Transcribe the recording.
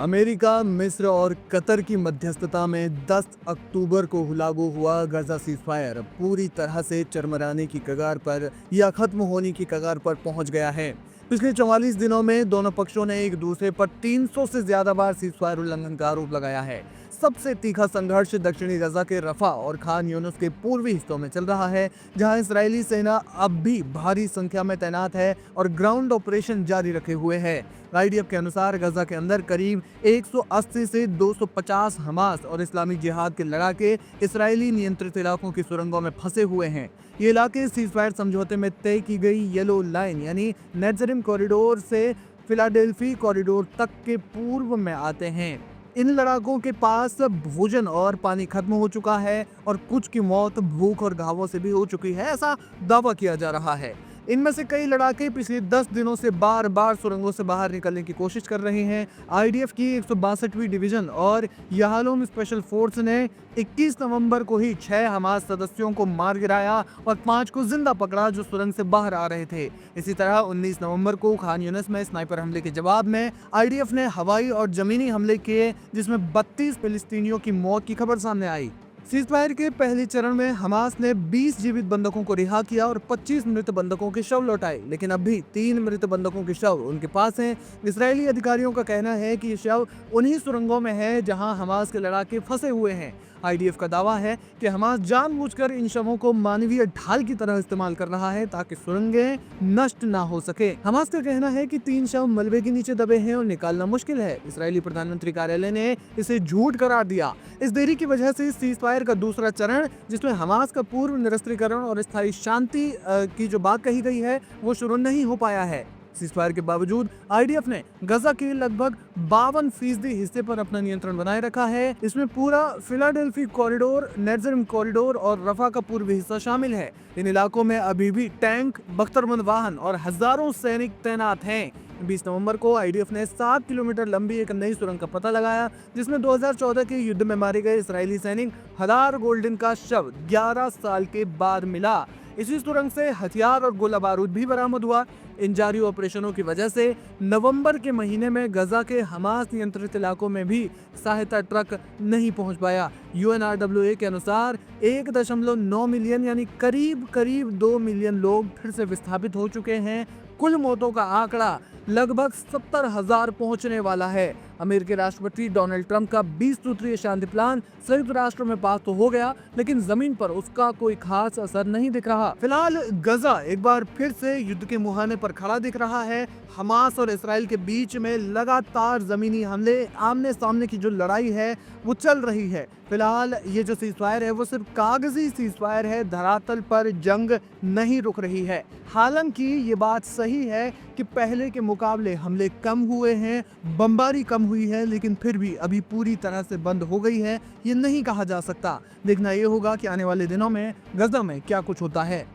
America, मिस्र और Qatar की मध्यस्थता में 10 अक्टूबर को लागू हुआ गजा सीज़फायर पूरी तरह से चरमराने की कगार पर या खत्म होने की कगार पर पहुंच गया है। पिछले 44 दिनों में दोनों पक्षों ने एक दूसरे पर 300 से ज्यादा बार सीज़फायर उल्लंघन का आरोप लगाया है। सबसे तीखा संघर्ष दक्षिणी गजा के रफा और खान यूनुस के पूर्वी हिस्सों में चल रहा है, जहां इजरायली सेना अब भी भारी संख्या में तैनात है और ग्राउंड ऑपरेशन जारी रखे हुए है। आईडीएफ के अनुसार गजा के अंदर करीब 180 से 250 हमास और इस्लामी जिहाद के लड़ाके इजरायली नियंत्रित इलाकों की सुरंगों में फंसे हुए हैं। ये इलाके सीज़फायर समझौते में तय की गई येलो लाइन यानी नेट्ज़रिम कॉरिडोर से फिलाडेल्फी कॉरिडोर तक के पूर्व में आते हैं। इन लड़ाकों के पास भोजन और पानी खत्म हो चुका है और कुछ की मौत भूख और घावों से भी हो चुकी है, ऐसा दावा किया जा रहा है। इनमें से कई लड़ाके पिछले 10 दिनों से बार बार सुरंगों से बाहर निकलने की कोशिश कर रहे हैं। आईडीएफ की 162वीं डिवीजन और याहलोम स्पेशल फोर्स ने 21 नवंबर को ही 6 हमास सदस्यों को मार गिराया और 5 को जिंदा पकड़ा जो सुरंग से बाहर आ रहे थे। इसी तरह 19 नवंबर को खान यूनिस में स्नाइपर हमले के जवाब में आईडीएफ ने हवाई और जमीनी हमले किए, जिसमें 32 फिलिस्तीनियों की मौत की खबर सामने आई। सीज़फायर के पहले चरण में हमास ने 20 जीवित बंधकों को रिहा किया और 25 मृत बंधकों के शव लौटाए, लेकिन अब भी 3 मृत बंधकों के शव उनके पास हैं। इजरायली अधिकारियों का कहना है कि ये शव उन्हीं सुरंगों में है जहां हमास के लड़ाके फंसे हुए हैं। आईडीएफ का दावा है कि हमास जानबूझकर इन शवों को मानवीय ढाल की तरह इस्तेमाल कर रहा है ताकि सुरंगें नष्ट ना हो सके। हमास का कहना है कि 3 शव मलबे के नीचे दबे हैं और निकालना मुश्किल है। इजरायली प्रधानमंत्री कार्यालय ने इसे झूठ करार दिया। इस देरी की वजह से सीज़फायर का दूसरा चरण, जिसमें हमास का पूर्व निरस्त्रीकरण और स्थायी शांति की जो बात कही गई है, वो शुरू नहीं हो पाया है। सीज़फायर के बावजूद आईडीएफ ने गजा के लगभग 52% हिस्से पर अपना नियंत्रण बनाए रखा है। इसमें पूरा फिलाडेल्फी कॉरिडोर, नेट्ज़रिम कॉरिडोर और रफा का पूर्वी हिस्सा शामिल है। इन इलाकों में अभी भी टैंक, बख्तरबंद वाहन और हजारों सैनिक तैनात हैं। 20 नवंबर को आईडीएफ ने 7 किलोमीटर लंबी एक नई सुरंग का पता लगाया, जिसमें 2014 के युद्ध में मारे गए इजरायली सैनिक हदार गोल्डन का शव 11 साल के बाद मिला। इसी सुरंग से हथियार और गोला बारूद भी बरामद हुआ। इन जारी ऑपरेशनों की वजह से नवंबर के महीने में गजा के हमास नियंत्रित इलाकों में भी सहायता ट्रक नहीं पहुंच पाया। यूएनआरडब्ल्यूए के अनुसार 1.9 मिलियन यानी करीब 2 मिलियन लोग फिर से विस्थापित हो चुके हैं। कुल मौतों का आंकड़ा लगभग 70,000 पहुंचने वाला है। अमेरिकी राष्ट्रपति डोनाल्ड ट्रंप का 20 सूत्रीय शांति प्लान संयुक्त राष्ट्र में पास तो हो गया, लेकिन जमीन पर उसका कोई खास असर नहीं दिख रहा। फिलहाल गजा एक बार फिर से युद्ध के मुहाने पर खड़ा दिख रहा है। हमास और इसराइल के बीच में लगातार जमीनी हमले, आमने सामने की जो लड़ाई है वो चल रही है। फिलहाल ये जो सीज़फायर है वो सिर्फ कागजी सीज़फायर है, धरातल पर जंग नहीं रुक रही है। हालांकि ये बात सही है कि पहले के मुकाबले हमले कम हुए हैं, बमबारी कम हुई है, लेकिन फिर भी अभी पूरी तरह से बंद हो गई है ये नहीं कहा जा सकता। देखना ये होगा कि आने वाले दिनों में गजा में क्या कुछ होता है।